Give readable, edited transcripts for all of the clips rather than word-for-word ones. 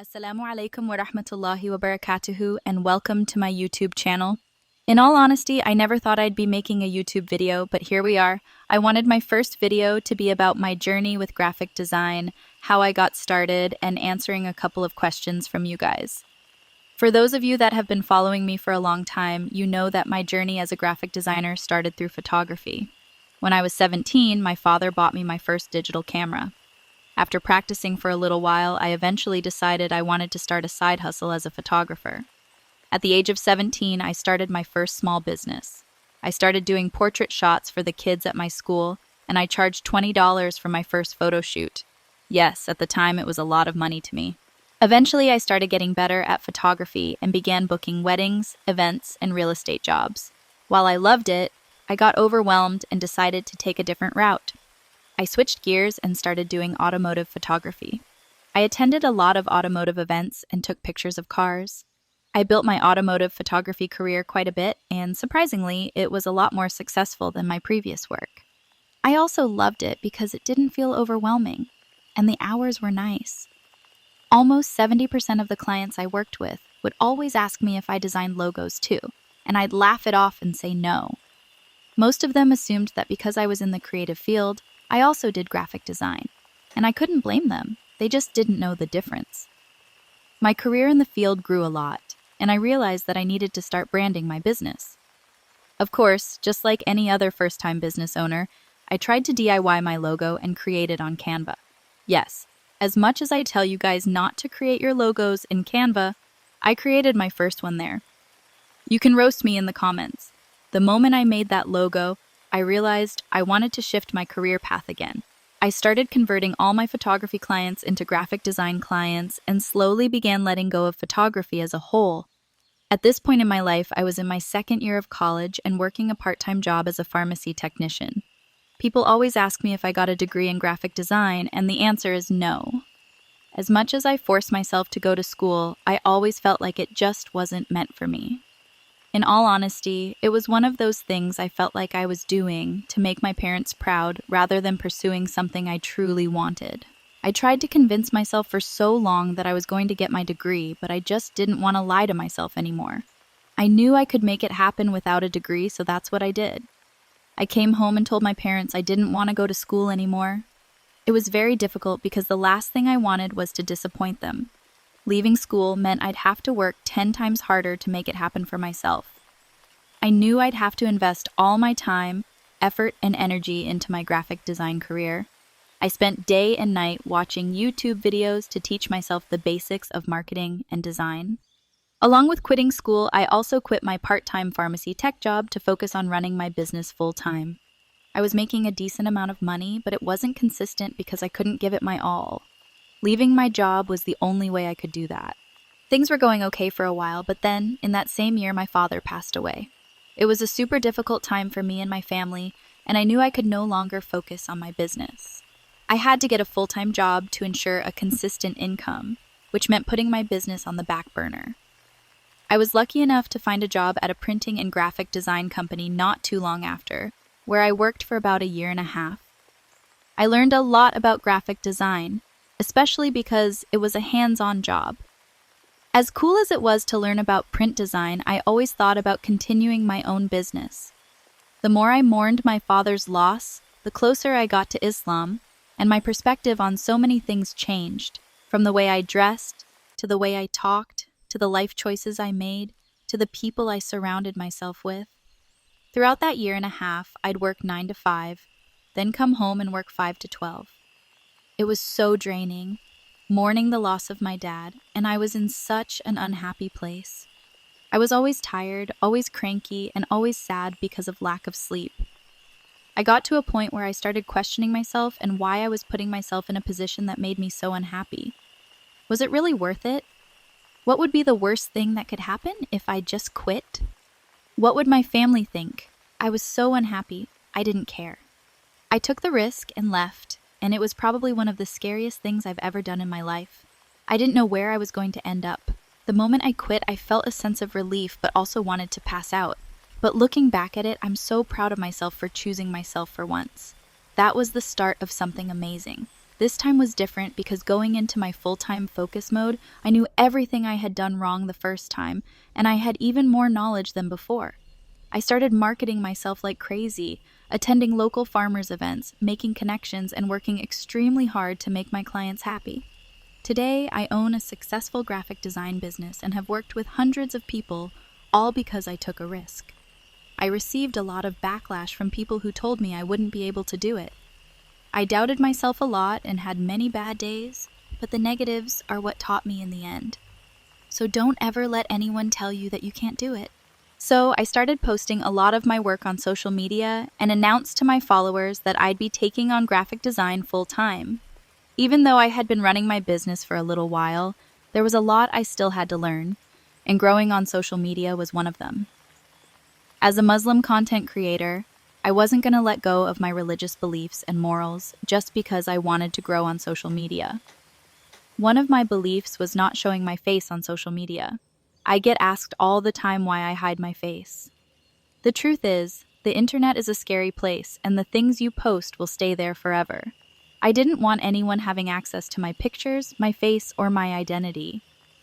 Assalamu alaikum wa rahmatullahi wa barakatuhu, and welcome to my YouTube channel. In all honesty, I never thought I'd be making a YouTube video, but here we are. I wanted my first video to be about my journey with graphic design, how I got started, and answering a couple of questions from you guys. For those of you that have been following me for a long time, you know that my journey as a graphic designer started through photography. When I was 17, my father bought me my first digital camera. After practicing for a little while, I eventually decided I wanted to start a side hustle as a photographer. At the age of 17, I started my first small business. I started doing portrait shots for the kids at my school, and I charged $20 for my first photo shoot. Yes, at the time it was a lot of money to me. Eventually, I started getting better at photography and began booking weddings, events, and real estate jobs. While I loved it, I got overwhelmed and decided to take a different route. I switched gears and started doing automotive photography. I attended a lot of automotive events and took pictures of cars. I built my automotive photography career quite a bit, and surprisingly, it was a lot more successful than my previous work. I also loved it because it didn't feel overwhelming, and the hours were nice. Almost 70% of the clients I worked with would always ask me if I designed logos too, and I'd laugh it off and say no. Most of them assumed that because I was in the creative field, I also did graphic design, and I couldn't blame them. They just didn't know the difference. My career in the field grew a lot, and I realized that I needed to start branding my business. Of course, just like any other first-time business owner, I tried to DIY my logo and create it on Canva. Yes, as much as I tell you guys not to create your logos in Canva, I created my first one there. You can roast me in the comments. The moment I made that logo, I realized I wanted to shift my career path again. I started converting all my photography clients into graphic design clients and slowly began letting go of photography as a whole. At this point in my life, I was in my second year of college and working a part-time job as a pharmacy technician. People always ask me if I got a degree in graphic design, and the answer is no. As much as I forced myself to go to school, I always felt like it just wasn't meant for me. In all honesty, it was one of those things I felt like I was doing to make my parents proud rather than pursuing something I truly wanted. I tried to convince myself for so long that I was going to get my degree, but I just didn't want to lie to myself anymore. I knew I could make it happen without a degree, so that's what I did. I came home and told my parents I didn't want to go to school anymore. It was very difficult because the last thing I wanted was to disappoint them. Leaving school meant I'd have to work 10 times harder to make it happen for myself. I knew I'd have to invest all my time, effort, and energy into my graphic design career. I spent day and night watching YouTube videos to teach myself the basics of marketing and design. Along with quitting school, I also quit my part-time pharmacy tech job to focus on running my business full-time. I was making a decent amount of money, but it wasn't consistent because I couldn't give it my all. Leaving my job was the only way I could do that. Things were going okay for a while, but then, in that same year, my father passed away. It was a super difficult time for me and my family, and I knew I could no longer focus on my business. I had to get a full-time job to ensure a consistent income, which meant putting my business on the back burner. I was lucky enough to find a job at a printing and graphic design company not too long after, where I worked for about a year and a half. I learned a lot about graphic design, especially because it was a hands-on job. As cool as it was to learn about print design, I always thought about continuing my own business. The more I mourned my father's loss, the closer I got to Islam, and my perspective on so many things changed, from the way I dressed, to the way I talked, to the life choices I made, to the people I surrounded myself with. Throughout that year and a half, I'd work 9 to 5, then come home and work 5 to 12. It was so draining, mourning the loss of my dad, and I was in such an unhappy place. I was always tired, always cranky, and always sad because of lack of sleep. I got to a point where I started questioning myself and why I was putting myself in a position that made me so unhappy. Was it really worth it? What would be the worst thing that could happen if I just quit? What would my family think? I was so unhappy, I didn't care. I took the risk and left, and it was probably one of the scariest things I've ever done in my life. I didn't know where I was going to end up. The moment I quit, I felt a sense of relief, but also wanted to pass out. But looking back at it, I'm so proud of myself for choosing myself for once. That was the start of something amazing. This time was different because going into my full-time focus mode, I knew everything I had done wrong the first time, and I had even more knowledge than before. I started marketing myself like crazy, attending local farmers events, making connections, and working extremely hard to make my clients happy. Today, I own a successful graphic design business and have worked with hundreds of people, all because I took a risk. I received a lot of backlash from people who told me I wouldn't be able to do it. I doubted myself a lot and had many bad days, but the negatives are what taught me in the end. So don't ever let anyone tell you that you can't do it. So I started posting a lot of my work on social media and announced to my followers that I'd be taking on graphic design full-time. Even though I had been running my business for a little while, there was a lot I still had to learn, and growing on social media was one of them. As a Muslim content creator, I wasn't going to let go of my religious beliefs and morals just because I wanted to grow on social media. One of my beliefs was not showing my face on social media. I get asked all the time why I hide my face. The truth is, the internet is a scary place, and the things you post will stay there forever. I didn't want anyone having access to my pictures, my face, or my identity.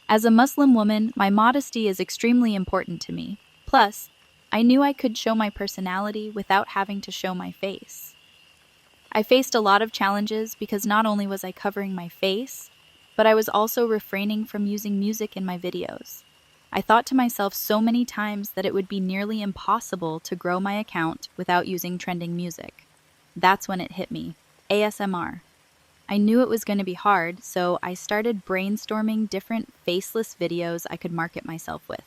As a Muslim woman, my modesty is extremely important to me. Plus, I knew I could show my personality without having to show my face. I faced a lot of challenges because not only was I covering my face, but I was also refraining from using music in my videos. I thought to myself so many times that it would be nearly impossible to grow my account without using trending music. That's when it hit me. ASMR. I knew it was going to be hard, so I started brainstorming different faceless videos I could market myself with.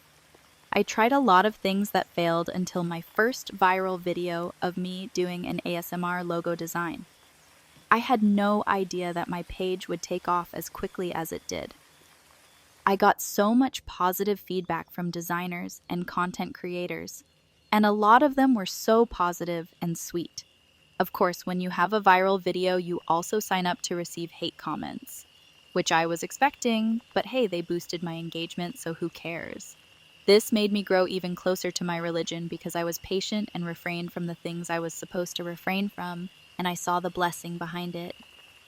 I tried a lot of things that failed until my first viral video of me doing an ASMR logo design. I had no idea that my page would take off as quickly as it did. I got so much positive feedback from designers and content creators, and a lot of them were so positive and sweet. Of course, when you have a viral video, you also sign up to receive hate comments, which I was expecting, but hey, they boosted my engagement, so who cares? This made me grow even closer to my religion because I was patient and refrained from the things I was supposed to refrain from, and I saw the blessing behind it.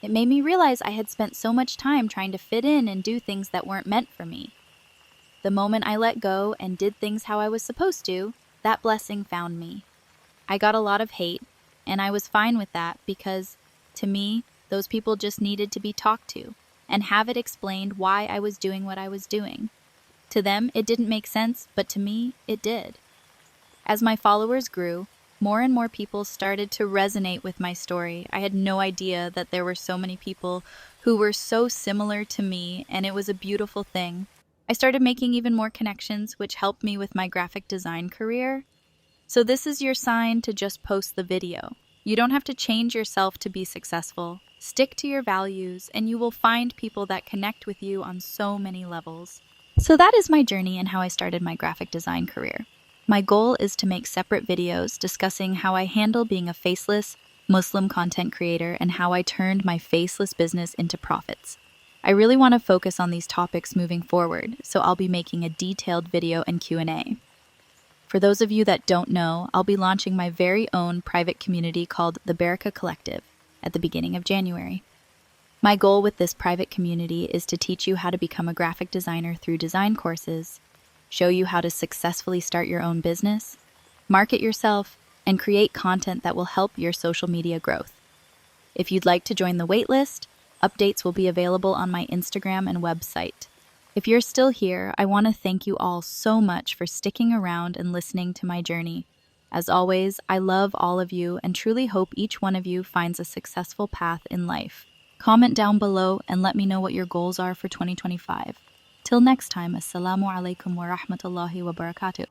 It made me realize I had spent so much time trying to fit in and do things that weren't meant for me. The moment I let go and did things how I was supposed to, that blessing found me. I got a lot of hate, and I was fine with that because, to me, those people just needed to be talked to and have it explained why I was doing what I was doing. To them, it didn't make sense, but to me, it did. As my followers grew, more and more people started to resonate with my story. I had no idea that there were so many people who were so similar to me, and it was a beautiful thing. I started making even more connections, which helped me with my graphic design career. So this is your sign to just post the video. You don't have to change yourself to be successful. Stick to your values, and you will find people that connect with you on so many levels. So that is my journey and how I started my graphic design career. My goal is to make separate videos discussing how I handle being a faceless Muslim content creator and how I turned my faceless business into profits. I really want to focus on these topics moving forward, so I'll be making a detailed video and Q&A. For those of you that don't know, I'll be launching my very own private community called the Baraka Collective at the beginning of January. My goal with this private community is to teach you how to become a graphic designer through design courses, show you how to successfully start your own business, market yourself, and create content that will help your social media growth. If you'd like to join the waitlist, updates will be available on my Instagram and website. If you're still here, I want to thank you all so much for sticking around and listening to my journey. As always, I love all of you and truly hope each one of you finds a successful path in life. Comment down below and let me know what your goals are for 2025. Till next time, Assalamu alaikum wa rahmatullahi wa barakatuh.